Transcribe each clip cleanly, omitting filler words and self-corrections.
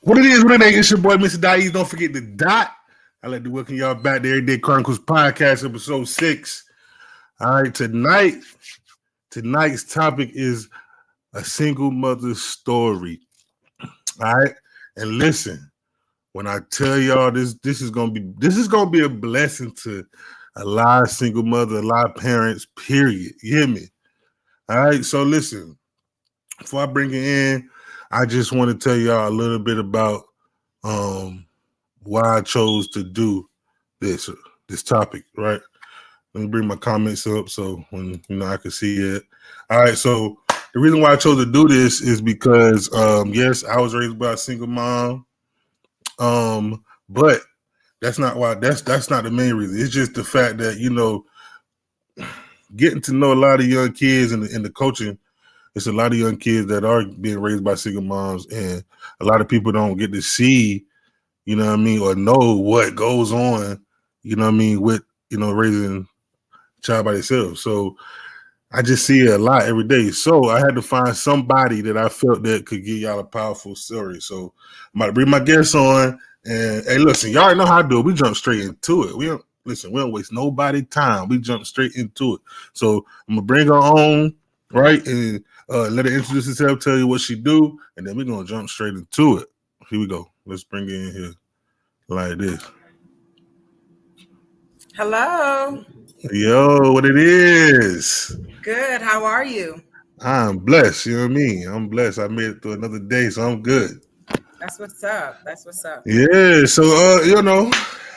What it is, what it ain't, it's your boy, Mr. Dice. Don't forget the dot. I like to welcome y'all back to Everyday Chronicles Podcast, episode 6. All right, tonight's topic is a single mother's story. All right, and listen, when I tell y'all this is gonna be a blessing to a lot of single mothers, a lot of parents. Period. You hear me? All right, so listen. Before I bring it in, I just want to tell y'all a little bit about why I chose to do this topic, right? Let me bring my comments up so when I can see it. All right, so the reason why I chose to do this is because yes, I was raised by a single mom. But that's not why that's not the main reason. It's just the fact that, getting to know a lot of young kids in the coaching. It's a lot of young kids that are being raised by single moms, and a lot of people don't get to see, or know what goes on, with, raising a child by themselves. So I just see it a lot every day. So I had to find somebody that I felt that could give y'all a powerful story. So I'm about to bring my guests on, and hey, listen, y'all already know how I do it. We jump straight into it. We don't waste nobody time. We jump straight into it. So I'm gonna bring her on, right, and let her introduce herself, tell you what she do, and then we're gonna jump straight into it. Here we go. Let's bring it in here like this. Hello. Yo, what it is? Good. How are you? I'm blessed. You know what I mean? I'm blessed. I made it through another day, so I'm good. That's what's up. Yeah. So,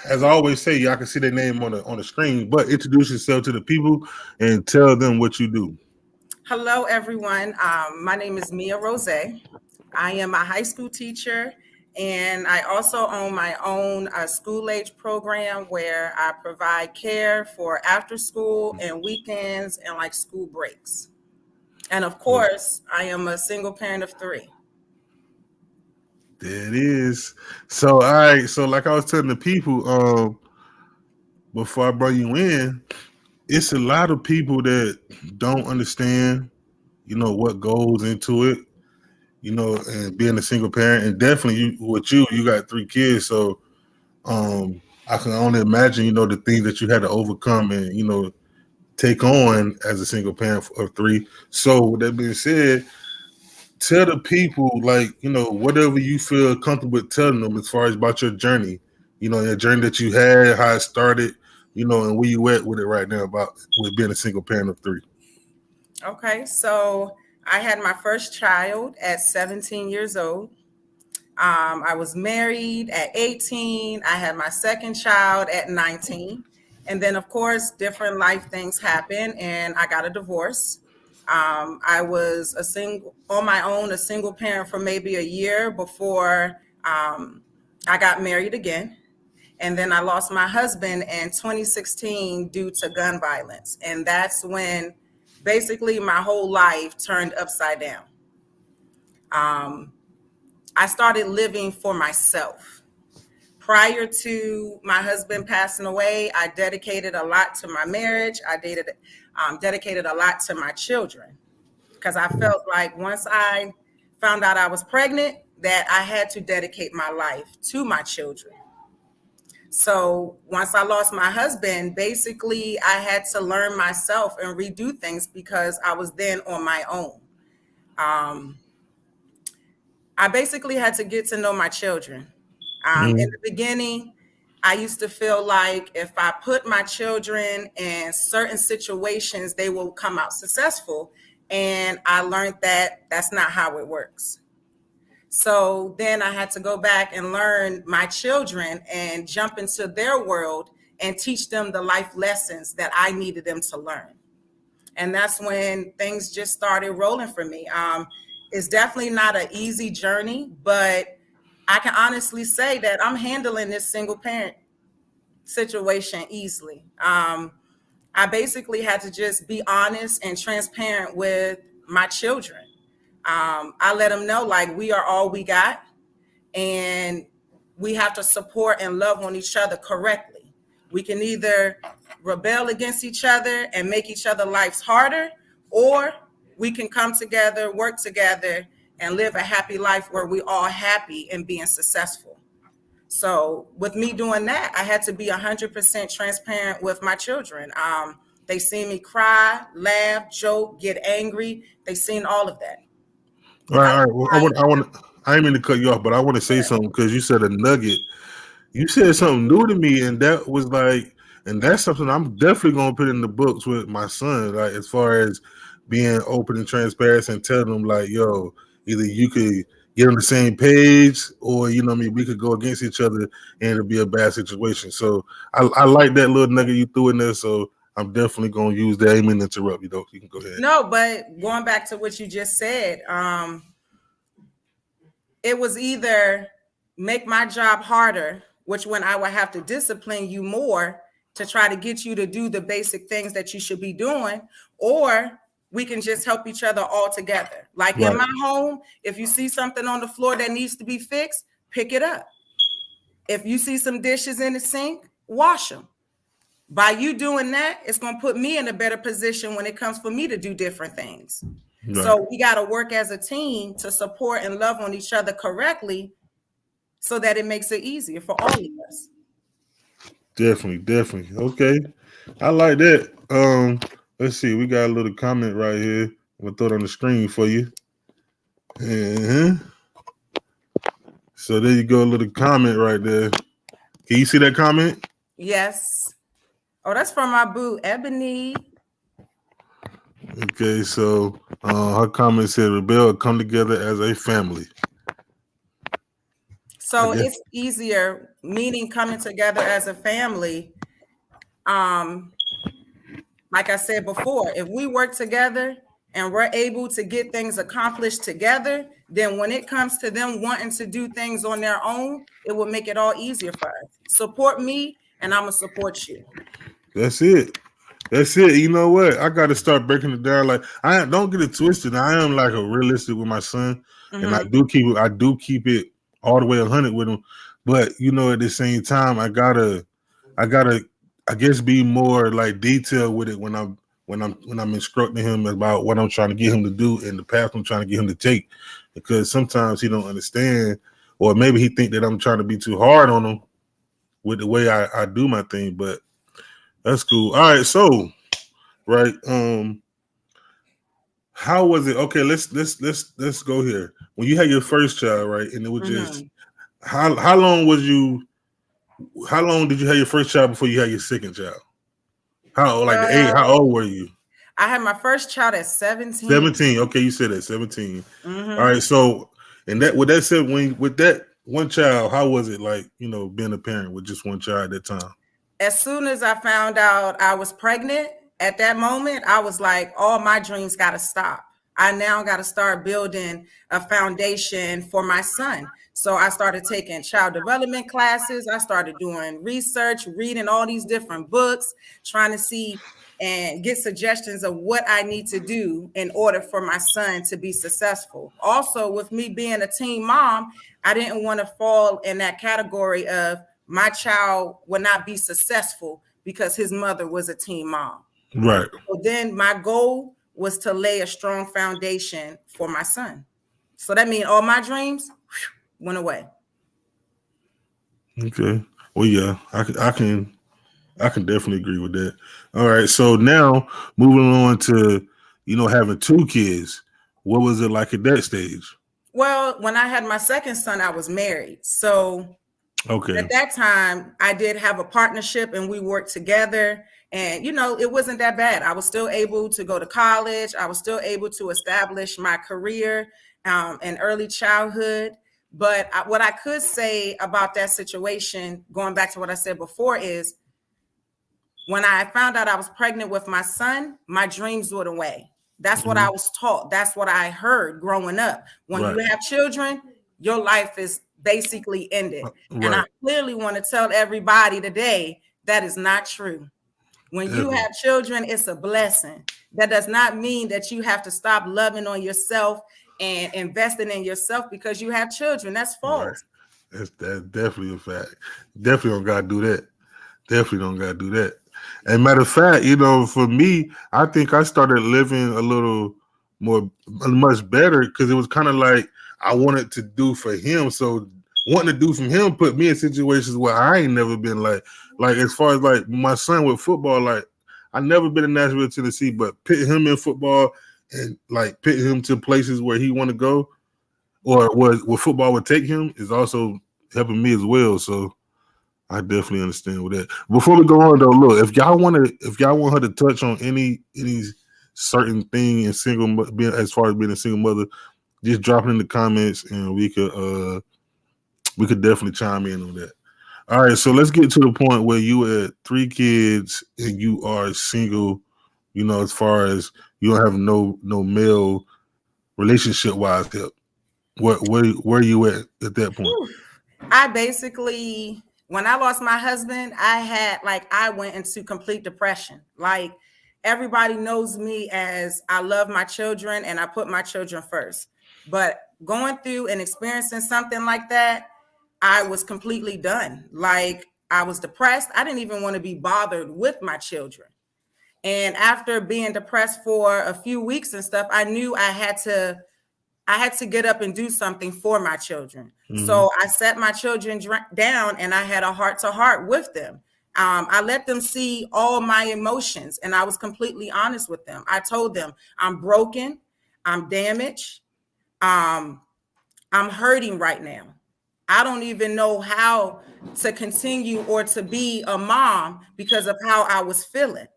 as I always say, y'all can see their name on the screen, but introduce yourself to the people and tell them what you do. Hello, everyone. My name is Mia Rose. I am a high school teacher, and I also own my own school-age program where I provide care for after school and weekends and like school breaks. And of course, I am a single parent of 3. There it is. So, all right. So, like I was telling the people, before I brought you in, it's a lot of people that don't understand, what goes into it, and being a single parent, and definitely you got 3 kids, so I can only imagine, the things that you had to overcome and take on as a single parent of 3. So with that being said, tell the people, like, whatever you feel comfortable with telling them as far as about your journey, your journey that you had, how it started, and where you at with it right now about with being a single parent of 3. Okay, so I had my first child at 17 years old. I was married at 18. I had my second child at 19. And then, of course, different life things happen, and I got a divorce. I was on my own, a single parent for maybe a year before I got married again. And then I lost my husband in 2016 due to gun violence. And that's when basically my whole life turned upside down. I started living for myself. Prior to my husband passing away, I dedicated a lot to my marriage. I dedicated a lot to my children because I felt like once I found out I was pregnant, that I had to dedicate my life to my children. So once I lost my husband, basically I had to learn myself and redo things because I was then on my own. I basically had to get to know my children. In the beginning, I used to feel like if I put my children in certain situations, they will come out successful. And I learned that that's not how it works. So then I had to go back and learn my children and jump into their world and teach them the life lessons that I needed them to learn. And that's when things just started rolling for me. It's definitely not an easy journey, but I can honestly say that I'm handling this single parent situation easily. I basically had to just be honest and transparent with my children. I let them know, like, we are all we got, and we have to support and love on each other correctly. We can either rebel against each other and make each other lives harder, or we can come together, work together, and live a happy life where we all happy and being successful. So with me doing that, I had to be 100% transparent with my children. They seen me cry, laugh, joke, get angry. They seen all of that. All And right, I all right. was Well, like, I didn't mean to cut you off, but I want to say something because you said a nugget. You said something new to me, and that was like, and that's something I'm definitely gonna put in the books with my son. Like as far as being open and transparent and telling them like, yo, either you could get on the same page, or you know, what I mean, we could go against each other, and it'll be a bad situation. So I like that little nugget you threw in there. So I'm definitely gonna use that. I didn't mean to interrupt you though. You can go ahead. no, but going back to what you just said, it was either make my job harder, which when I would have to discipline you more to try to get you to do the basic things that you should be doing, or we can just help each other all together. Like in Right. my home, if you see something on the floor that needs to be fixed, pick it up. If you see some dishes in the sink, wash them. By you doing that, it's going to put me in a better position when it comes for me to do different things. Right. So we got to work as a team to support and love on each other correctly so that it makes it easier for all of us. Definitely. Okay. I like that. Let's see. We got a little comment right here. I'm gonna throw it on the screen for you. Uh-huh. So there you go, a little comment right there. Can you see that comment? Yes. Oh, that's from my boo, Ebony. Okay, so her comment said rebel come together as a family. So it's easier, meaning coming together as a family. Like I said before, if we work together and we're able to get things accomplished together, then when it comes to them wanting to do things on their own, it will make it all easier for us. Support me, and I'm gonna support you. That's it. That's it. You know what? I got to start breaking it down. Like I don't get it twisted. I am like a realistic with my son, and I do keep it. I do keep it all the way 100 with him. But you know, at the same time, I gotta, I guess, be more like detailed with it when I'm instructing him about what I'm trying to get him to do and the path I'm trying to get him to take, because sometimes he don't understand, or maybe he think that I'm trying to be too hard on him with the way I do my thing. But that's cool. All right, so right, how was it? Okay, let's go here. When you had your first child, right, and it was just how long was you? How long did you have your first child before you had your second child? How like the age? How Well, old were you? I had my first child at 17. 17. Okay, you said that 17. All right, so and that with that said, when with that one child, how was it like? You know, being a parent with just one child at that time. As soon as I found out I was pregnant, at that moment, I was like, all my dreams got to stop. I now got to start building a foundation for my son. So I started taking child development classes. I started doing research, reading all these different books, trying to see and get suggestions of what I need to do in order for my son to be successful. Also, with me being a teen mom, I didn't want to fall in that category of my child would not be successful because his mother was a teen mom. Right. So then my goal was to lay a strong foundation for my son. So that means all my dreams went away. Okay. Well, yeah, I can definitely agree with that. All right. So now moving on to, you know, having two kids. What was it like at that stage? Well, when I had my second son, I was married. So Okay. at that time, I did have a partnership and we worked together. And, you know, it wasn't that bad. I was still able to go to college. I was still able to establish my career in early childhood. But what I could say about that situation, going back to what I said before, is when I found out I was pregnant with my son, my dreams went away. That's what I was taught. That's what I heard growing up. When you have children, your life is basically ended. And I clearly want to tell everybody today that is not true. When you have children, it's a blessing. That does not mean that you have to stop loving on yourself and investing in yourself because you have children. That's false. That's definitely a fact. Definitely don't gotta do that. Definitely don't gotta do that. And matter of fact, you know, for me, I think I started living a little more much better because it was kind of like I wanted to do for him. So wanting to do from him put me in situations where I ain't never been like as far as like my son with football, like I never been in Nashville, Tennessee, but put him in football and like put him to places where he want to go or where football would take him is also helping me as well. So I definitely understand with that. Before we go on though, look, if y'all want her to touch on any certain thing in being as far as being a single mother, just drop it in the comments and we could definitely chime in on that. All right, so let's get to the point where you had 3 kids and you are single, as far as you don't have no male relationship wise help. Where you at that point? I basically, when I lost my husband, I went into complete depression. Like everybody knows me as I love my children and I put my children first. But going through and experiencing something like that, I was completely done. Like I was depressed. I didn't even want to be bothered with my children. And after being depressed for a few weeks and stuff, I knew I had to get up and do something for my children. Mm-hmm. So I sat my children down and I had a heart to heart with them. I let them see all my emotions and I was completely honest with them. I told them I'm broken, I'm damaged, I'm hurting right now. I don't even know how to continue or to be a mom because of how I was feeling.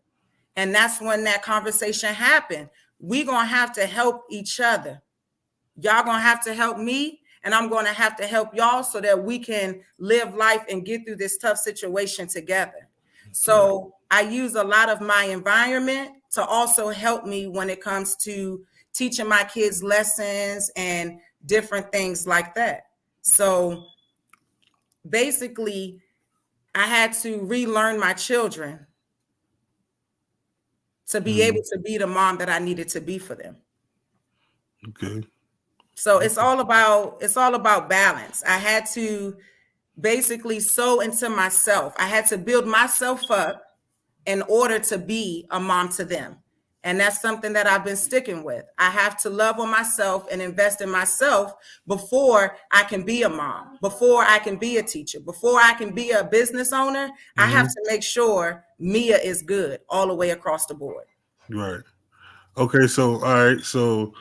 And that's when that conversation happened. We're going to have to help each other. Y'all gonna have to help me and I'm gonna have to help y'all so that we can live life and get through this tough situation together. So I use a lot of my environment to also help me when it comes to teaching my kids lessons and different things like that. So basically, I had to relearn my children to be able to be the mom that I needed to be for them. Okay. So it's all about balance. I had to basically sow into myself. I had to build myself up in order to be a mom to them. And that's something that I've been sticking with. I have to love on myself and invest in myself before I can be a mom, before I can be a teacher, before I can be a business owner. Mm-hmm. I have to make sure Mia is good all the way across the board. Right. Okay, so all right, so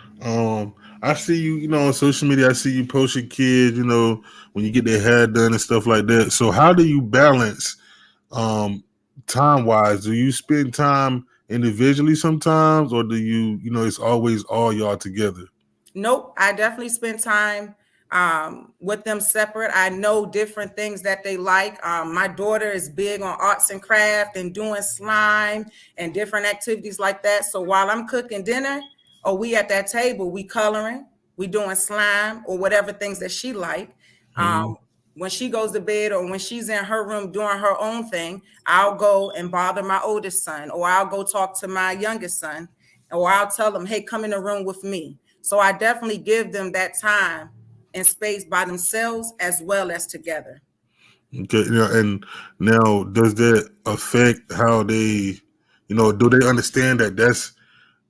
I see you, on social media. I see you post your kids, when you get their hair done and stuff like that. So how do you balance, time wise? Do you spend time individually sometimes, or do you, it's always all y'all together? Nope, I definitely spend time with them separate. I know different things that they like. My daughter is big on arts and craft and doing slime and different activities like that. So while I'm cooking dinner or we at that table, we coloring, we doing slime or whatever things that she like. When she goes to bed or when she's in her room doing her own thing, I'll go and bother my oldest son, or I'll go talk to my youngest son, or I'll tell them, hey, come in the room with me. So I definitely give them that time and space by themselves as well as together. Okay, and now does that affect how they, do they understand that that's,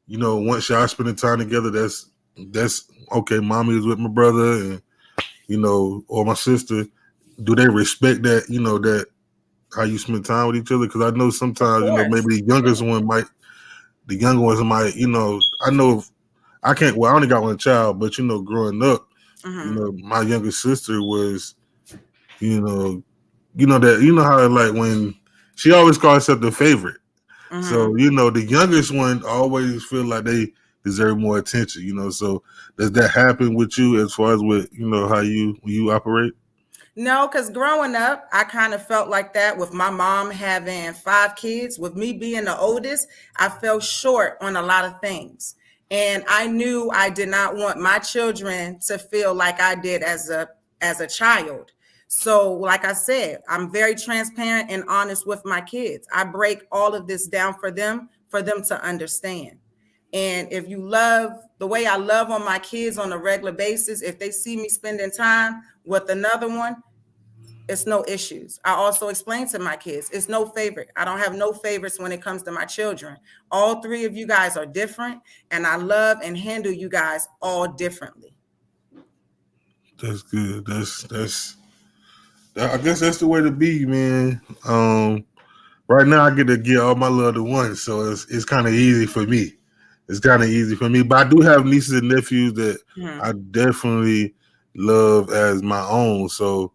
once y'all spending time together, that's okay. Mommy is with my brother, and or my sister. Do they respect that? That how you spend time with each other? Because I know sometimes, maybe the younger ones might, I know I can't. Well, I only got one child, but growing up, my younger sister was, that how like when she always calls herself the favorite. So the youngest one always feel like they deserve more attention. So does that happen with you as far as with how you operate? No, because growing up, I kind of felt like that with my mom having 5 kids. With me being the oldest, I fell short on a lot of things. And I knew I did not want my children to feel like I did as a child. So, like I said, I'm very transparent and honest with my kids. I break all of this down for them to understand. And if you love the way I love on my kids on a regular basis, if they see me spending time with another one, It's no issues. I also explain to my kids, it's no favorite. I don't have no favorites when it comes to my children. All three of you guys are different, and I love and handle you guys all differently. That's good. I guess that's the way to be, man. Right now I get to get all my love to one, so it's kind of easy for me. It's kind of easy for me, but I do have nieces and nephews that I definitely love as my own. So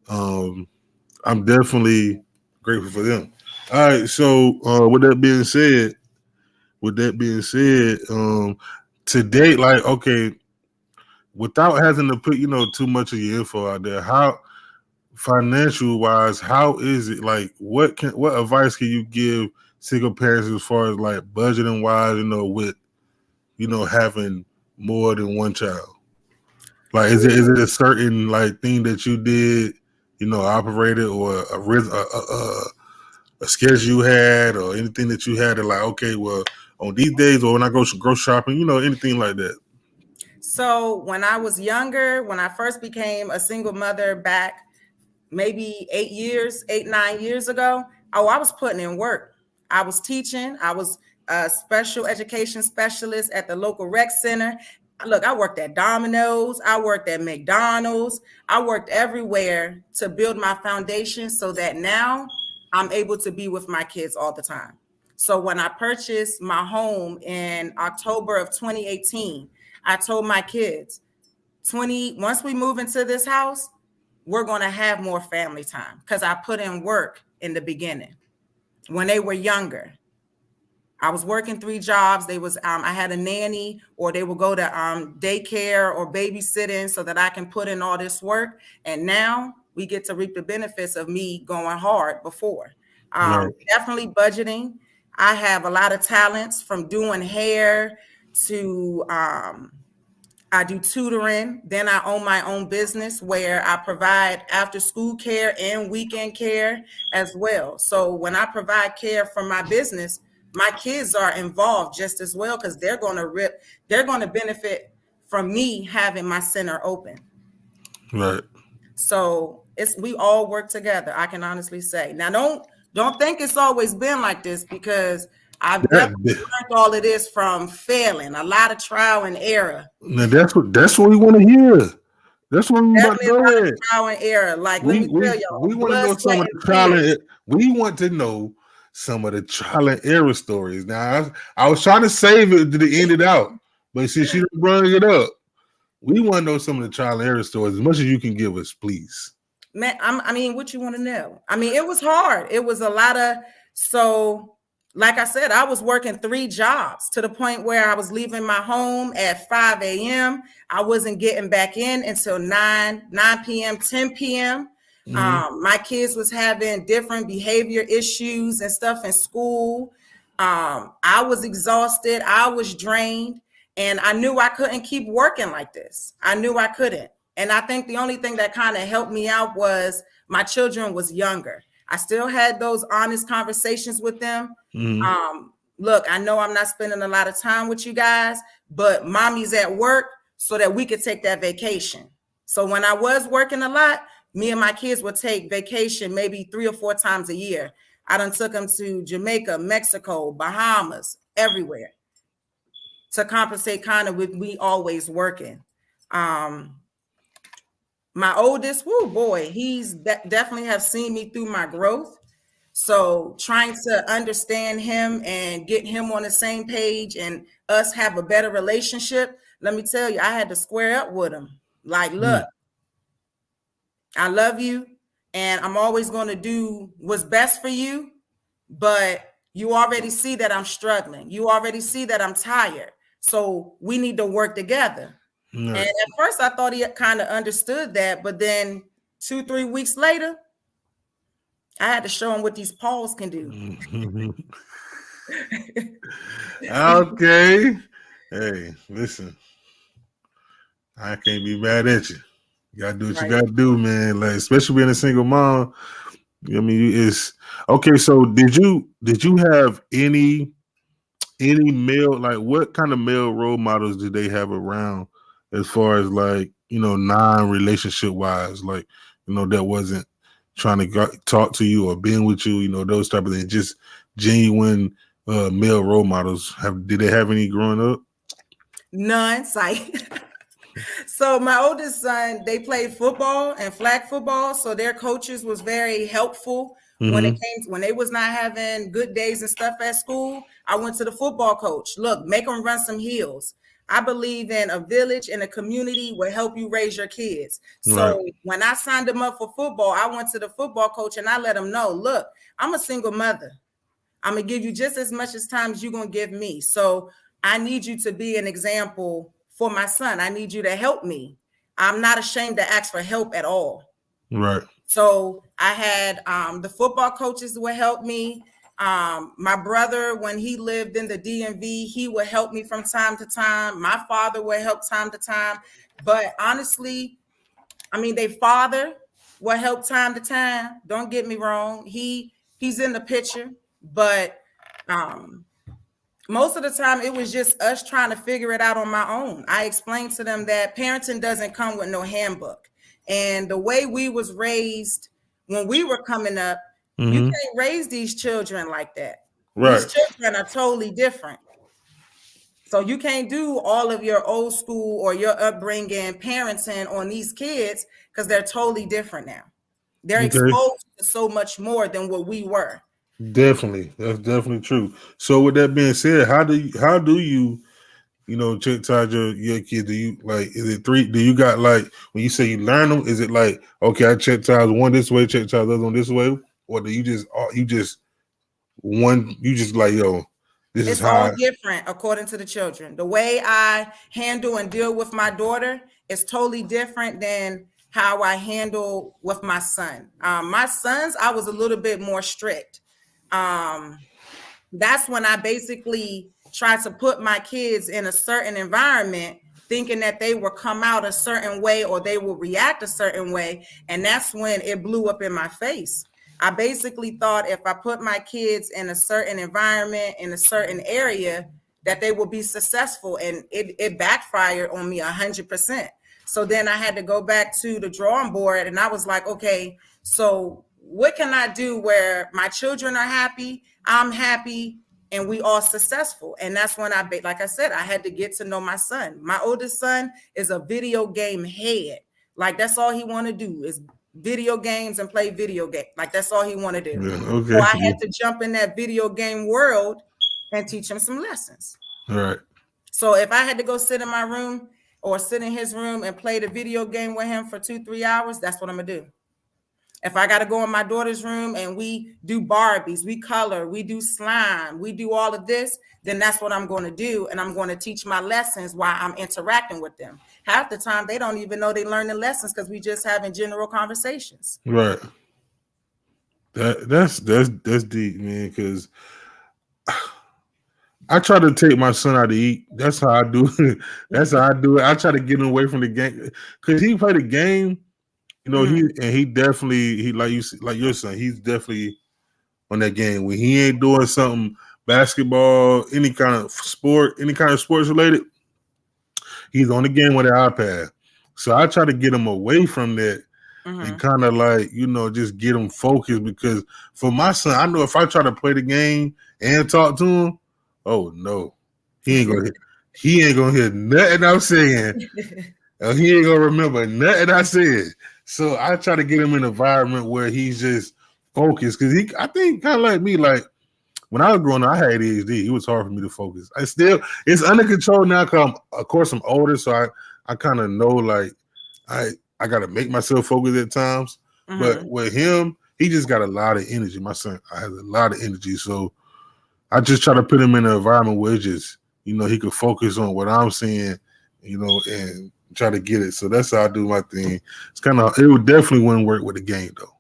I'm definitely grateful for them. All right, so with that being said, to date, like okay, without having to put too much of your info out there, how financial wise, how is it like? What advice can you give single parents as far as like budgeting wise? With having more than one child. Like, is it a certain like thing that you did, operated or a schedule you had or anything that you had to like? Okay, well, on these days or when I go grocery shopping, anything like that. So when I was younger, when I first became a single mother back maybe 9 years ago, oh, I was putting in work. I was teaching. I was a special education specialist at the local rec center. Look, I worked at Domino's. I worked at McDonald's. I worked everywhere to build my foundation so that now I'm able to be with my kids all the time. So when I purchased my home in October of 2018, I told my kids, once we move into this house, we're going to have more family time because I put in work in the beginning when they were younger. I was working 3 jobs. I had a nanny, or they would go to daycare or babysitting so that I can put in all this work. And now we get to reap the benefits of me going hard before. Right. Definitely budgeting. I have a lot of talents from doing hair to I do tutoring. Then I own my own business where I provide after school care and weekend care as well. So when I provide care for my business, my kids are involved just as well because they're going to benefit from me having my center open. Right. So we all work together. I can honestly say. Now, don't think it's always been like this because I've definitely learned all of this from failing, a lot of trial and error. Now that's what we want to hear. That's what we about to Definitely a go lot of at. trial and error. Like, let me tell y'all, We want to blood, know some sweat, of and the trial tears. we want to know some of the trial and error stories. Now I was trying to save it to end it out, but since you done brought it up, we want to know some of the trial and error stories as much as you can give us, please. Man, I mean, what you want to know? I mean, it was hard. It was a lot of like I said, I was working 3 jobs to the point where I was leaving my home at 5 a.m. I wasn't getting back in until 9 p.m., 10 p.m. My kids was having different behavior issues and stuff in school. I was exhausted. I was drained. And I knew I couldn't keep working like this. I knew I couldn't. And I think the only thing that kind of helped me out was my children was younger. I still had those honest conversations with them. Look, I know I'm not spending a lot of time with you guys, but mommy's at work so that we could take that vacation. So when I was working a lot, me and my kids would take vacation maybe 3 or 4 times a year. I done took them to Jamaica, Mexico, Bahamas, everywhere to compensate kind of with me always working. My oldest, whoo boy, he's definitely have seen me through my growth. So trying to understand him and get him on the same page and us have a better relationship. Let me tell you, I had to square up with him. Like, look, I love you and I'm always going to do what's best for you. But you already see that I'm struggling. You already see that I'm tired. So we need to work together. Right. And at first I thought he kind of understood that, but then 2-3 weeks later, I had to show him what these paws can do. Okay. Hey, listen. I can't be mad at you. You gotta do what you gotta do, man. Like, especially being a single mom. I mean, it's okay. So did you have any male, like what kind of male role models did they have around as far as like, non-relationship wise, like, that wasn't trying to talk to you or being with you, those type of things. Just genuine male role models. Did they have any growing up? None. So my oldest son, they played football and flag football, so their coaches was very helpful Mm-hmm. when they was not having good days and stuff at school. I went to the football coach. Look, make them run some hills. I believe in a village and a community will help you raise your kids. Right. So when I signed them up for football, I went to the football coach and I let him know, look, I'm a single mother. I'm gonna give you just as much as time as you're gonna give me. So I need you to be an example for my son. I need you to help me. I'm not ashamed to ask for help at all. Right. So I had the football coaches would help me. My brother, when he lived in the DMV, he would help me from time to time. My father would help time to time. But honestly, I mean, their father will help time to time. Don't get me wrong. He's in the picture, but most of the time it was just us trying to figure it out on my own. I explained to them that parenting doesn't come with no handbook. And the way we was raised when we were coming up, you Mm-hmm. can't raise these children like that. These Right. children are totally different. So you can't do all of your old school or your upbringing parenting on these kids because they're totally different now. They're Okay. exposed to so much more than what we were. Definitely. That's definitely true. So with that being said, how do you chastise your kids? Do you like, is it three? Do you got, like, when you say you learn them, is it like, okay, I chastise one this way, chastise the other one this way? Or do you just like, yo, this is It's how all different according to the children. The way I handle and deal with my daughter is totally different than how I handle with my son. My sons, I was a little bit more strict. That's when I basically tried to put my kids in a certain environment, thinking that they will come out a certain way or they will react a certain way. And that's when it blew up in my face. I basically thought if I put my kids in a certain environment, in a certain area, that they will be successful. And it backfired on me 100%. So then I had to go back to the drawing board and I was like, okay, so what can I do where my children are happy, I'm happy, and we all successful? And that's when like I said, I had to get to know my son. My oldest son is a video game head. Like that's all he want to do is video games and play video game. Like that's all he want to do. yeah, So okay. I Yeah. had to jump in that video game world and teach him some lessons. All right. So if I had to go sit in my room or sit in his room and play the video game with him for 2-3 hours, that's what I'm gonna do. If I got to go in my daughter's room and we do Barbies, we color, we do slime, we do all of this, then that's what I'm going to do. And I'm going to teach my lessons while I'm interacting with them. Half the time, they don't even know they learning lessons because we just having general conversations. Right. That's deep, man, because I try to take my son out to eat. That's how I do it. That's how I do it. I try to get him away from the game because he played the game. Mhm. He definitely, he like your son. He's definitely on that game. When he ain't doing something, basketball, any kind of sport, any kind of sports related, he's on the game with an iPad. So I try to get him away from that and Mhm. kind of like, just get him focused, because for my son, I know if I try to play the game and talk to him, oh no, he ain't gonna he ain't gonna hear nothing I'm saying. He ain't gonna remember nothing I said. So I try to get him in an environment where he's just focused, because I think kind of like me, like when I was growing up, I had ADHD. It was hard for me to focus. It's under control now because of course I'm older, so I kind of know, like, I got to make myself focus at times. But Mhm. with him, he just got a lot of energy. My son has a lot of energy, so I just try to put him in an environment where it's just, he could focus on what I'm saying, and try to get it. So that's how I do my thing. It would definitely wouldn't work with the game though.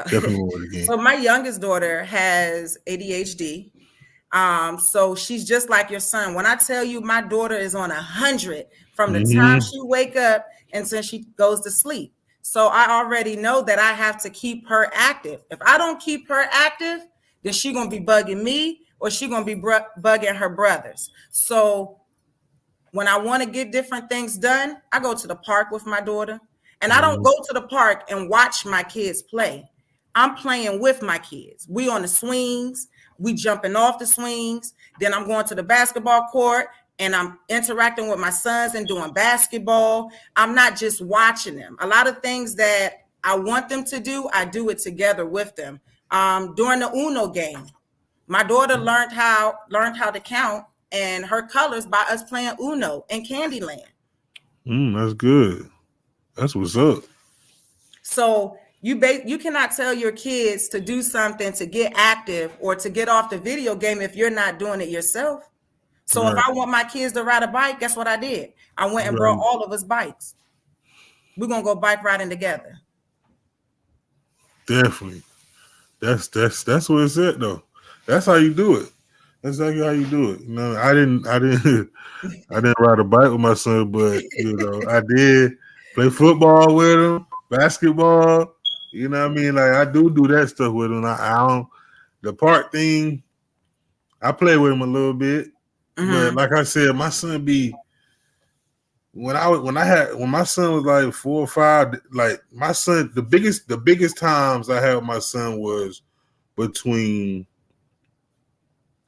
Definitely wouldn't work with the game. So my youngest daughter has ADHD. So she's just like your son. When I tell you my daughter is on 100 from the time Mm-hmm. she wake up until she goes to sleep. So I already know that I have to keep her active. If I don't keep her active, then she gonna be bugging me or she gonna be bugging her brothers. So when I want to get different things done, I go to the park with my daughter. And I don't Mm-hmm. go to the park and watch my kids play. I'm playing with my kids. We on the swings, we jumping off the swings. Then I'm going to the basketball court and I'm interacting with my sons and doing basketball. I'm not just watching them. A lot of things that I want them to do, I do it together with them. During the Uno game, my daughter learned how to count and her colors by us playing Uno in Candyland. That's good. That's what's up. So you cannot tell your kids to do something to get active or to get off the video game if you're not doing it yourself. So if Right. I want my kids to ride a bike, guess what I did? I went and brought Right. all of us bikes. We're gonna go bike riding together. Definitely. That's what it's at though. That's how you do it. That's exactly how you do it. I didn't I didn't ride a bike with my son, but I did play football with him, basketball. You know what I mean? Like I do that stuff with him. I don't the park thing. I play with him a little bit, but Mm-hmm. like I said, my son be when my son was like 4 or 5. Like my son, the biggest times I had with my son was between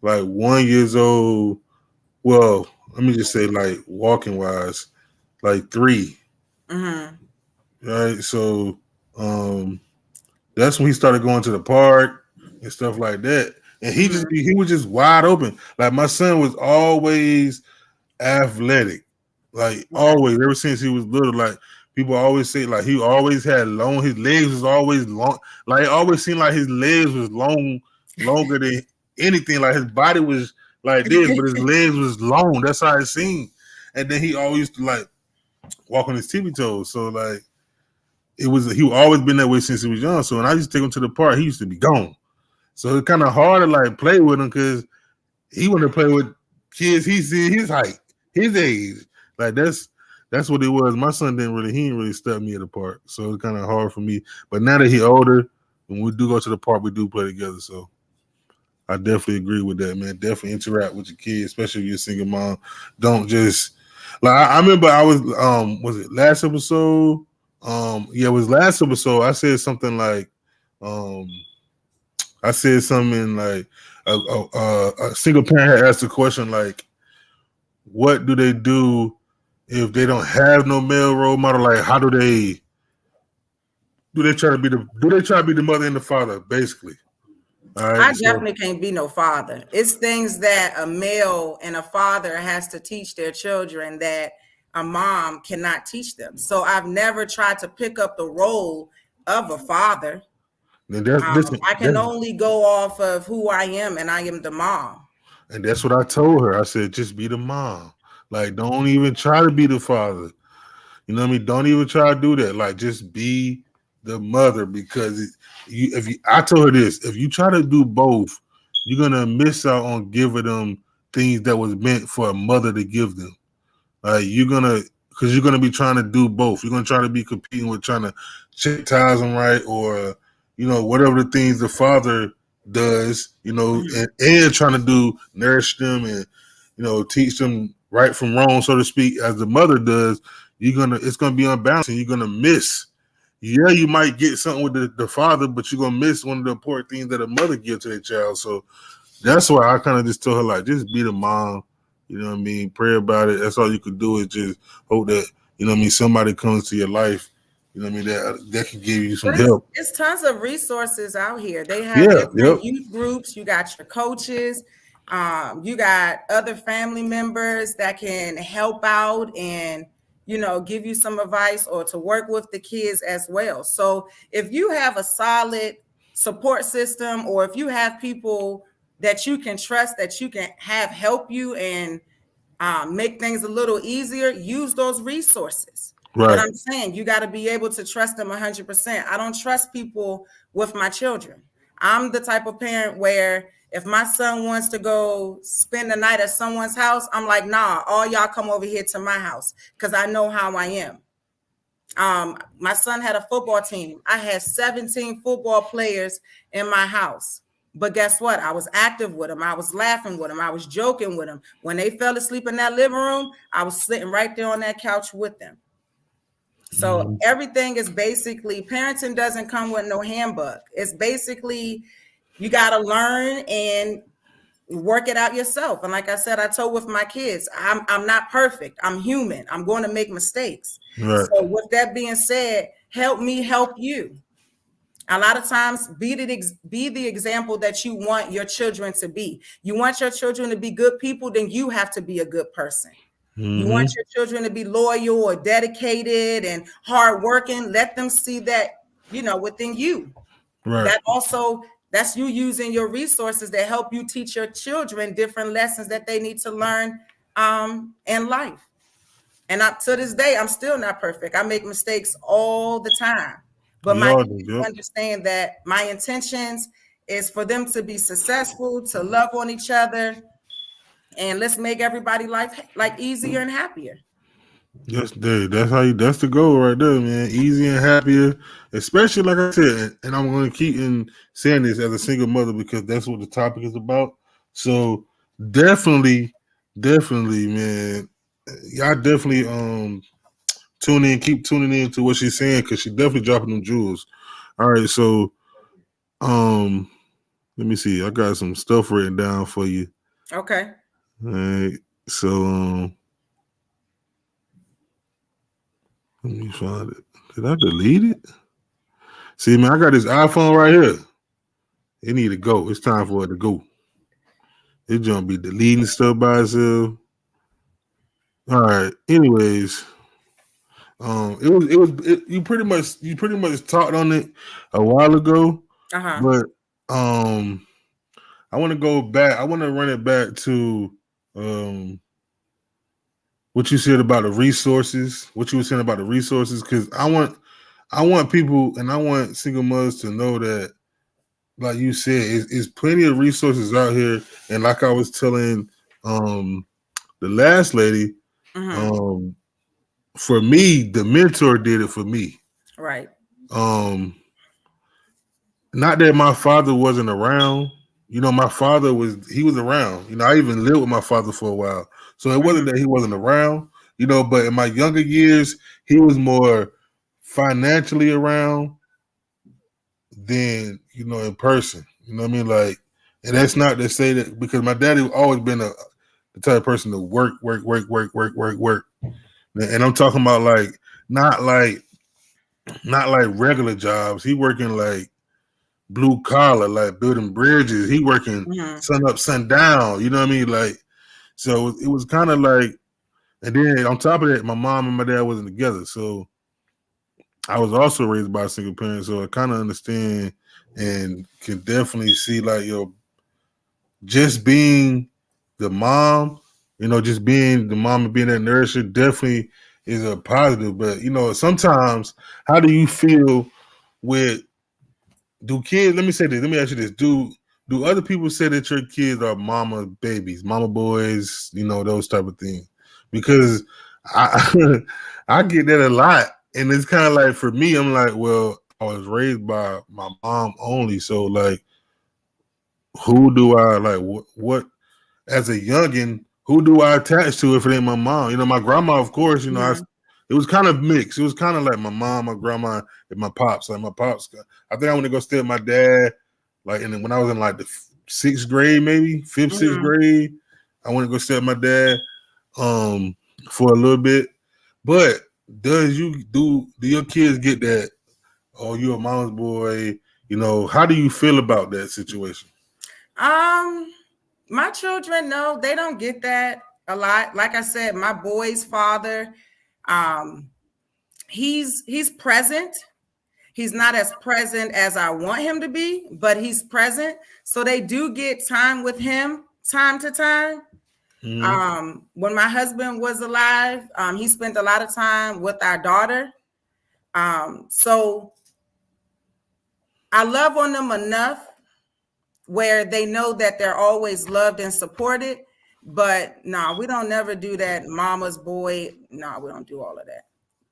like 1 years old. Well, let me just say like walking wise, like 3. Mm-hmm. Right. So um that's when he started going to the park and stuff like that. And Mm-hmm. he was just wide open. Like my son was always athletic. Like Okay. always, ever since he was little, like people always say, like he always had long. His legs was always long. Like it always seemed like his legs was longer than anything. Like his body was like this, but his legs was long. That's how it seemed. And then he always used to like walk on his tippy toes. So like he always been that way since he was young. So when I used to take him to the park, he used to be gone. So it's kind of hard to like play with him because he want to play with kids he see his height, his age. Like that's what it was. My son he didn't really step me at the park. So it's kind of hard for me. But now that he older, when we do go to the park, we do play together. So I definitely agree with that, man. Definitely interact with your kids, especially if you're a single mom. Don't just like I remember I was it last episode? Yeah, it was last episode. I said something like um I said something like a single parent had asked a question like, "What do they do if they don't have no male role model? Like, how do they try to be the mother and the father, basically?" All I right, so definitely can't be no father. It's things that a male and a father has to teach their children that a mom cannot teach them. So I've never tried to pick up the role of a father. then that's listen, I can only go off of who I am, and I am the mom. and that's what I told her. I said, just be the mom. Like, don't even try to be the father. You know what I mean? Don't even try to do that. Like, just be the mother because I told her this. If you try to do both, you're gonna miss out on giving them things that was meant for a mother to give them. Like because you're gonna be trying to do both. You're gonna try to be competing with trying to chastise them right, or whatever the things the father does, Mhm. and trying to do nourish them and teach them right from wrong, so to speak, as the mother does. It's gonna be unbalanced, and you're gonna miss. Yeah, you might get something with the father, but you're gonna miss one of the important things that a mother gives to their child. So that's why I kind of just told her like, just be the mom. You know what I mean? Pray about it. That's all you could do is just hope that somebody comes to your life. You know what I mean? That can give you some But it's help. it's tons of resources out here. They have Yeah. Yep. different youth groups. You got your coaches. You got other family members that can help out and give you some advice or to work with the kids as well. So if you have a solid support system, or if you have people that you can trust, that you can have help you and make things a little easier, use those resources. But Right. I'm saying you got to be able to trust them 100%. I don't trust people with my children. I'm the type of parent where if my son wants to go spend the night at someone's house, I'm like, nah, all y'all come over here to my house because I know how I am. My son had a football team. I had 17 football players in my house. But guess what? I was active with them. I was laughing with them. I was joking with them. When they fell asleep in that living room, I was sitting right there on that couch with them. So everything is basically, parenting doesn't come with no handbook. It's basically, you got to learn and work it out yourself. And like I said, I told with my kids, I'm not perfect. I'm human. I'm going to make mistakes. Right. So with that being said, help me help you. A lot of times, be the example that you want your children to be. You want your children to be good people, then you have to be a good person. You want your children to be loyal or dedicated and hardworking. Let them see that, within you. Right. That also, that's you using your resources to help you teach your children different lessons that they need to learn in life. And up to this day, I'm still not perfect. I make mistakes all the time. But We my all kids do. Yep. understand that my intentions is for them to be successful, to love on each other, and let's make everybody life like easier and happier. That's how you. That's the goal right there, man. Easy and happier, especially like I said, and I'm going to keep in saying this as a single mother because that's what the topic is about. So definitely, definitely, man. Y'all definitely tune in, keep tuning in to what she's saying because she definitely dropping them jewels. All right, so um, let me see. I got some stuff written down for you. Okay. All right, so let me find it. Did I delete it? See, man, I got this iPhone right here. It need to go. It's time for it to go. It jump be deleting stuff by itself. All right. Anyways, you pretty much talked on it a while ago, Uh-huh. but I want to go back. I want to run it back to um what you said about the resources. What you were saying about the resources, because I want people and I want single mothers to know that, like you said, it's plenty of resources out here. And like I was telling the last lady, Mm-hmm. um, for me, the mentor did it for me. Right. Um, Not that my father wasn't around. My father was around. I even lived with my father for a while. So it wasn't Mm-hmm. that he wasn't around, but in my younger years, he was more financially around than, in person. You know what I mean? Like, and that's not to say that because my daddy always been the type of person to work, work, work, work, work, work, work. And I'm talking about not like not like regular jobs. He working like blue collar, like building bridges. He working Mm-hmm. sun up, sun down. You know what I mean? Like, so it was kind of like, and then on top of that, my mom and my dad wasn't together. So I was also raised by a single parent. So I kind of understand and can definitely see like, just being the mom, just being the mom and being that nurture definitely is a positive. But, sometimes how do you feel with do kids? Let me say this. Let me ask you this. Do other people say that your kids are mama babies, mama boys, those type of things? Because I I get that a lot, and it's kind of like for me, I'm like, well, I was raised by my mom only, so like, who do I like? What as a youngin? Who do I attach to if it ain't my mom? My grandma, of course. Mm-hmm. It was kind of mixed. It was kind of like my mom, my grandma, and my pops. Like my pops, I think I want to go stay with my dad. Like, and then when I was in like the sixth grade, maybe fifth, sixth Mm-hmm. grade, I want to go stay with my dad um for a little bit. But do your kids get that? Oh, you a mama's boy. How do you feel about that situation? Um, my children, no, they don't get that a lot. Like I said, my boy's father, um, he's present. He's not as present as I want him to be, but he's present. So they do get time with him time to time. Mm-hmm. When my husband was alive, he spent a lot of time with our daughter. So I love on them enough where they know that they're always loved and supported. But no, we don't never do that. Mama's boy. No, we don't do all of that.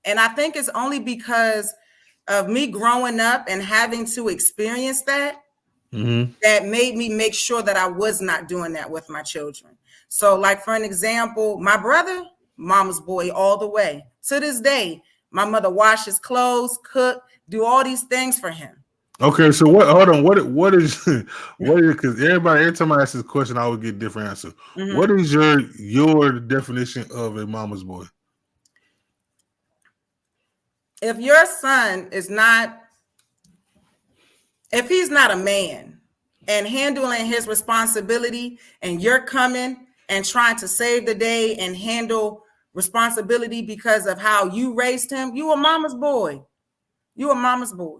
And I think it's only because of me growing up and having to experience that Mm-hmm. that made me make sure that I was not doing that with my children. So, like for an example, my brother, mama's boy all the way. To this day, My mother washed his clothes, cook, do all these things for him. Okay, so what? Hold on. What is what is? Because every time I ask this question, I would get different answer. Mm-hmm. What is your definition of a mama's boy? If your son is not, if he's not a man and handling his responsibility, and you're coming and trying to save the day and handle responsibility because of how you raised him, you a mama's boy. You a mama's boy.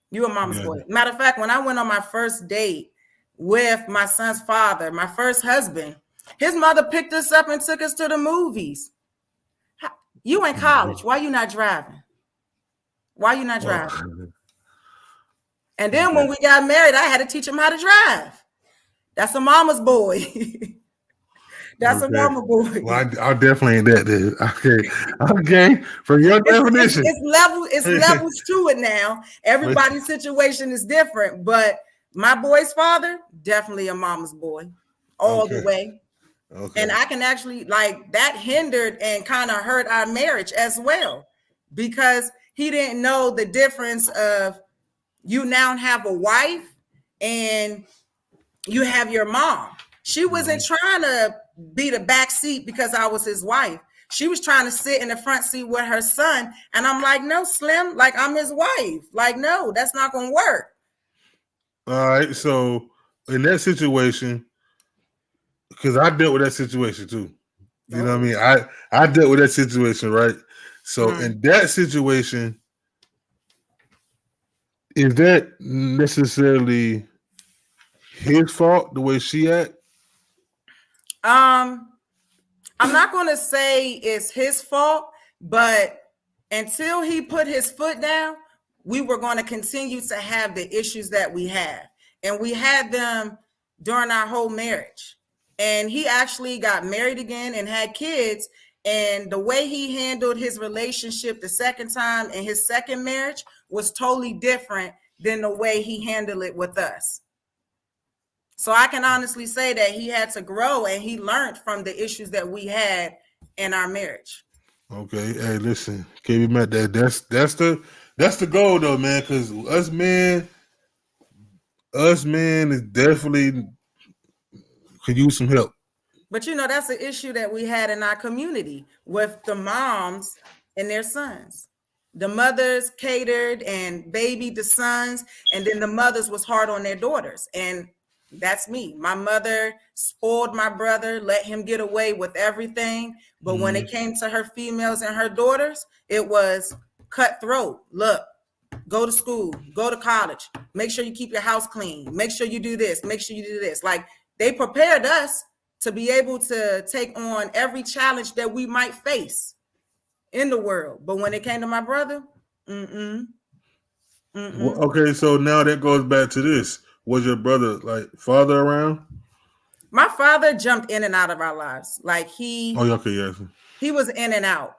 You a mama's boy. Matter of fact, when I went on my first date with my son's father, my first husband, his mother picked us up and took us to the movies. You in college. Why you not driving? Why you not driving? And then when we got married, I had to teach him how to drive. That's a mama's boy. That's a mama boy. Well, I definitely ain't that dude. Okay. From your definition. It's levels to it now. Everybody's situation is different, but my boy's father, definitely a mama's boy all the way. Okay. And I can actually, like, that hindered and kind of hurt our marriage as well, because he didn't know the difference of, you now have a wife and you have your mom. She wasn't trying to be the back seat because I was his wife. She was trying to sit in the front seat with her son. And I'm like, no, Slim, like, I'm his wife. Like, no, that's not going to work. All right. So in that situation, because I dealt with that situation too. You know what I mean? I dealt with that situation, right? So in that situation, is that necessarily his fault, the way she act? I'm not going to say it's his fault, but until he put his foot down, we were going to continue to have the issues that we have. And we had them during our whole marriage. And he actually got married again and had kids. And the way he handled his relationship the second time in his second marriage was totally different than the way he handled it with us. So I can honestly say that he had to grow and he learned from the issues that we had in our marriage. Okay. Hey, listen, KB Matt, that's the goal though, man. Because us men is definitely could use some help. But you know, that's an issue that we had in our community with the moms and their sons. The mothers catered and babied the sons, and then the mothers was hard on their daughters. And that's me. My mother spoiled my brother, let him get away with everything. But when it came to her females and her daughters, it was cutthroat. Look, go to school, go to college, make sure you keep your house clean, make sure you do this, make sure you do this. Like, they prepared us to be able to take on every challenge that we might face in the world. But when it came to my brother, Well, okay, so now that goes back to this. Was your brother, like, father around? My father jumped in and out of our lives. Like, he was in and out.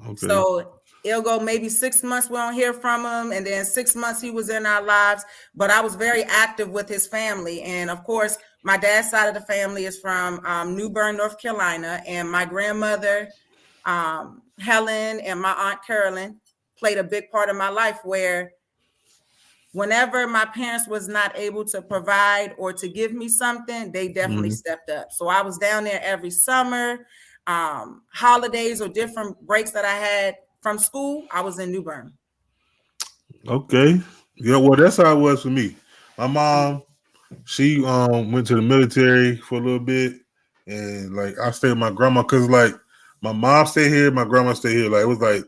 Okay. So it'll go maybe 6 months we don't hear from him, and then 6 months he was in our lives. But I was very active with his family. And of course, my dad's side of the family is from New Bern, North Carolina. And my grandmother, Helen, and my aunt Carolyn played a big part of my life, where whenever my parents was not able to provide or to give me something, they definitely stepped up. So I was down there every summer, holidays or different breaks that I had from school. I was in New Bern. Okay. Yeah, well, that's how it was for me. My mom, she went to the military for a little bit, and like I stayed with my grandma because like my mom stayed here, my grandma stayed here. Like it was like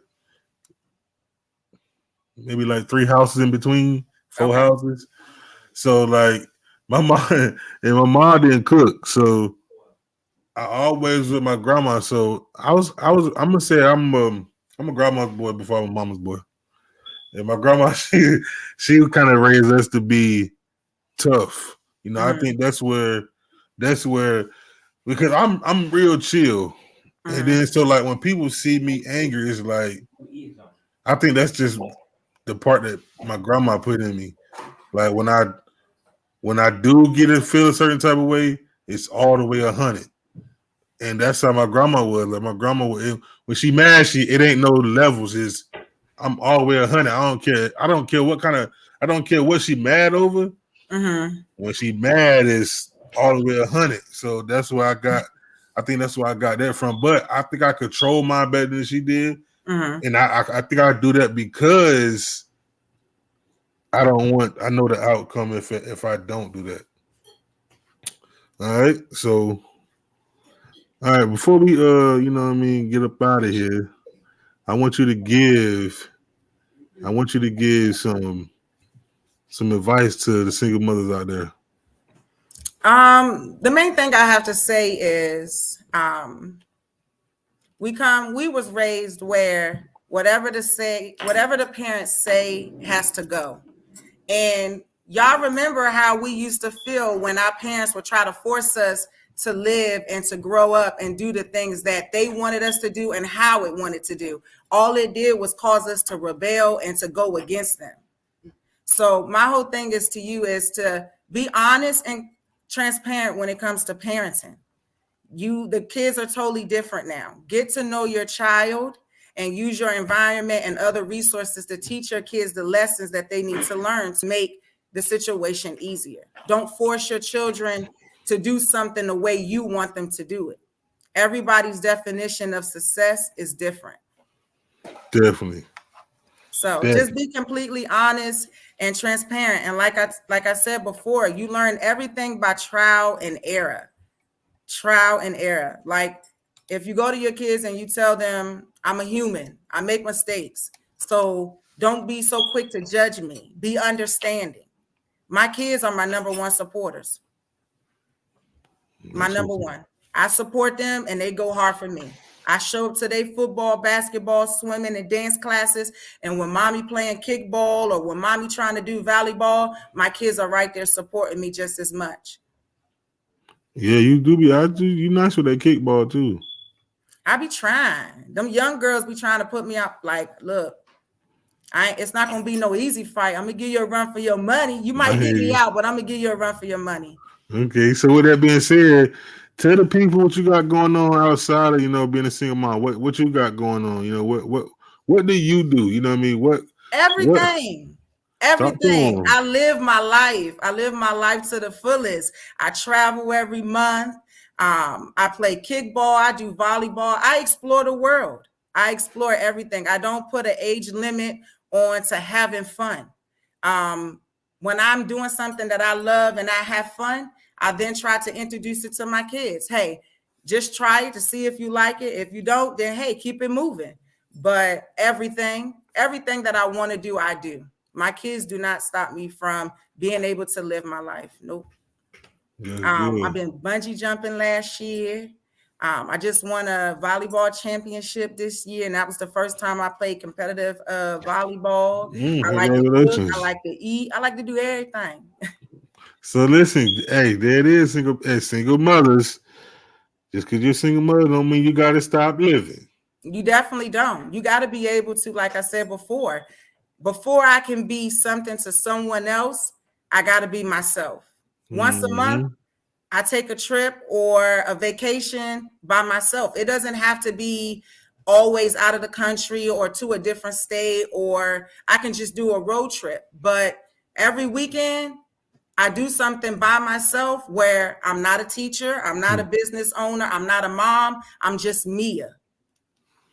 maybe like 3 houses in between, 4 houses. So like my mom and my mom didn't cook, so I always with my grandma. So I'm gonna say I'm a grandma's boy before I'm a mama's boy. And my grandma, she kind of raised us to be tough. You know, I think that's where because I'm real chill. And then so like when people see me angry, it's like I think that's just the part that my grandma put in me. Like when I do get it feel a certain type of way, it's all the way 100. And that's how my grandma was. Like my grandma, when she mad, it ain't no levels. I'm all the way 100. I don't care. I don't care what kind of. I don't care what she mad over. Mm-hmm. When she mad, is all the way 100. So that's where I got. I think that's where I got that from. But I think I control mine better than she did, and I think I do that because I don't want. I know the outcome if I don't do that. All right. So all right. Before we you know what I mean, get up out of here, I want you to give. I want you to give some advice to the single mothers out there. The main thing I have to say is we was raised where whatever the parents say has to go. And y'all remember how we used to feel when our parents would try to force us to live and to grow up and do the things that they wanted us to do and how it wanted to do. All it did was cause us to rebel and to go against them. So my whole thing is to you is to be honest and transparent when it comes to parenting. The kids are totally different now. Get to know your child and use your environment and other resources to teach your kids the lessons that they need to learn to make the situation easier. Don't force your children to do something the way you want them to do it. Everybody's definition of success is different. Definitely. So just be completely honest and transparent. And like I said before, you learn everything by trial and error. Trial and error. Like if you go to your kids and you tell them, I'm a human, I make mistakes. So don't be so quick to judge me. Be understanding. My kids are my number one supporters. My number one. I support them and they go hard for me. I show up to their football, basketball, swimming, and dance classes. And when mommy playing kickball or when mommy trying to do volleyball, my kids are right there supporting me just as much. Yeah, you do be. You nice with that kickball too. I be trying. Them young girls be trying to put me up. Like, look, it's not gonna be no easy fight. I'm gonna give you a run for your money. You might get me out, but I'm gonna give you a run for your money. Okay, so with that being said, tell the people what you got going on outside of being a single mom. What you got going on? What do you do? You know what I mean? Everything. Everything. I live my life. I live my life to the fullest. I travel every month. I play kickball. I do volleyball. I explore the world. I explore everything. I don't put an age limit on to having fun. When I'm doing something that I love and I have fun, I then try to introduce it to my kids. Hey, just try it to see if you like it. If you don't, then hey, keep it moving. But everything that I want to do, I do. My kids do not stop me from being able to live my life. Nope. I've been bungee jumping last year. I just won a volleyball championship this year, and that was the first time I played competitive volleyball. I like to cook. I like to eat. I like to do everything. So listen, hey, there it is, single mothers. Just because you're a single mother don't mean you got to stop living. You definitely don't. You got to be able to, like I said before I can be something to someone else, I got to be myself. Once a month, I take a trip or a vacation by myself. It doesn't have to be always out of the country or to a different state, or I can just do a road trip. But every weekend, I do something by myself where I'm not a teacher, I'm not a business owner, I'm not a mom, I'm just Mia.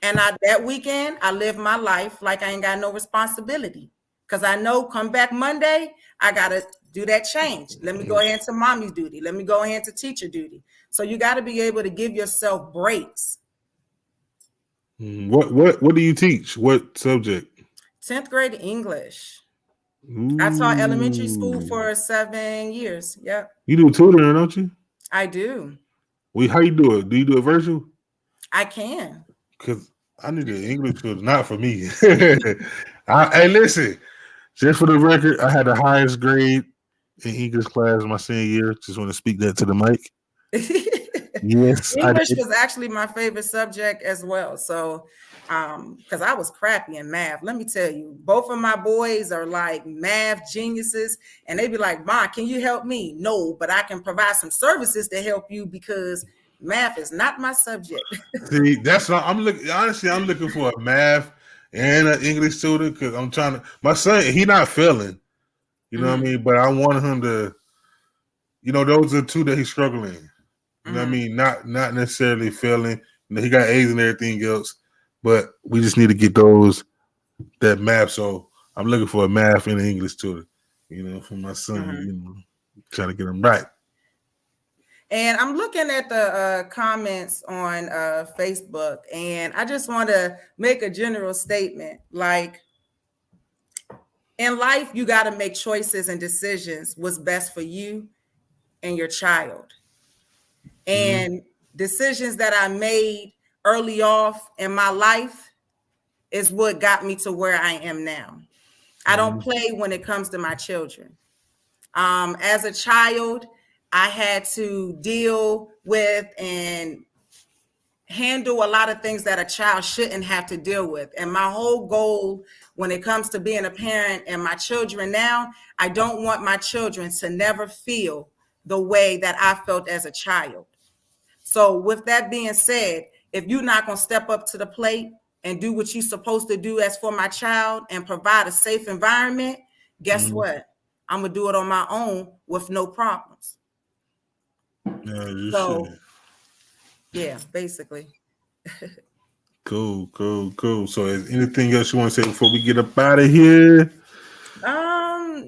And that weekend, I live my life like I ain't got no responsibility. Because I know come back Monday, I got to do that change. Let me go ahead to mommy's duty. Let me go ahead to teacher duty. So you got to be able to give yourself breaks. What do you teach? What subject? 10th grade English. Ooh. I taught elementary school for 7 years. Yep. You do tutoring, don't you? I do. How you do it? Do you do it virtual? I can. Because I need an English tutor, not for me. Hey, listen. Just for the record, I had the highest grade in English class my senior year. Just want to speak that to the mic. Yes, English was actually my favorite subject as well. So, because I was crappy in math. Let me tell you, both of my boys are like math geniuses, and they be like, "Ma, can you help me?" No, but I can provide some services to help you because Math is not my subject. See, that's what I'm looking. Honestly, I'm looking for a math and an English tutor because I'm trying to. My son, he not failing. You know what I mean? But I want him to. Those are two that he's struggling. You know what I mean? Not necessarily failing. He got A's and everything else, but we just need to get that math. So I'm looking for a math and an English tutor. For my son. Trying to get him right. And I'm looking at the comments on Facebook, and I just want to make a general statement. Like, in life, you got to make choices and decisions what's best for you and your child. And decisions that I made early off in my life is what got me to where I am now. I don't play when it comes to my children. As a child, I had to deal with and handle a lot of things that a child shouldn't have to deal with. And my whole goal when it comes to being a parent and my children now, I don't want my children to never feel the way that I felt as a child. So with that being said, if you're not going to step up to the plate and do what you're supposed to do as for my child and provide a safe environment, guess what? I'm going to do it on my own with no problems. Yeah, you So, should. yeah, basically. Cool. So is anything else you want to say before we get up out of here?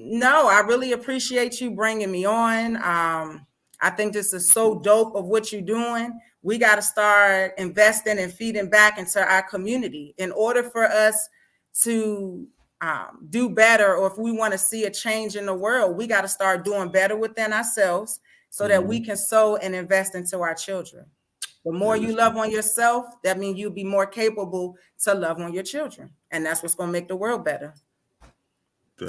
No, I really appreciate you bringing me on. I think this is so dope of what you're doing. We got to start investing and feeding back into our community in order for us to do better, or if we want to see a change in the world, we got to start doing better within ourselves so that we can sow and invest into our children. The more you love on yourself, that means you'll be more capable to love on your children. And that's what's going to make the world better.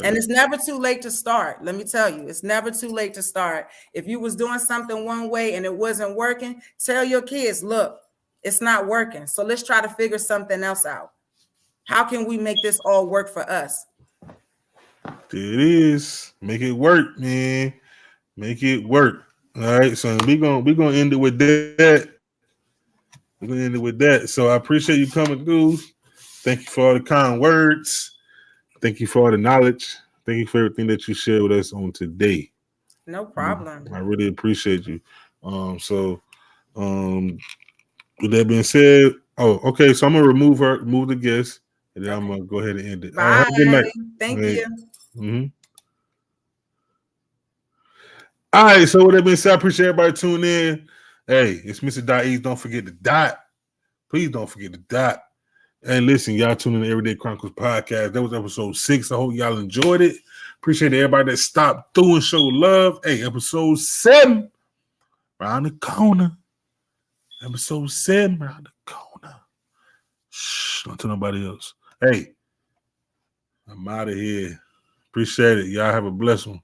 And it's never too late to start. Let me tell you, it's never too late to start. If you was doing something one way and it wasn't working, tell your kids, look, it's not working. So let's try to figure something else out. How can we make this all work for us? There it is. Make it work, man. Make it work. All right. So we're gonna end it with that. We're gonna end it with that. So I appreciate you coming through. Thank you for all the kind words. Thank you for all the knowledge. Thank you for everything that you shared with us on today. No problem. I really appreciate you. So with that being said, okay. So I'm gonna remove the guest, and then I'm gonna go ahead and end it. Bye. All right, have a good night. Thank you. All right. So with that being said, I appreciate everybody tuning in. Hey, it's Mr. Dot East. Don't forget the dot. Please don't forget the dot. And listen, y'all tuning in to Everyday Chronicles podcast. That was episode 6. I hope y'all enjoyed it. Appreciate everybody that stopped through and showed love. Hey, episode 7 around the corner. Episode 7 around the corner. Shh, don't tell nobody else. Hey, I'm out of here. Appreciate it. Y'all have a blessed one.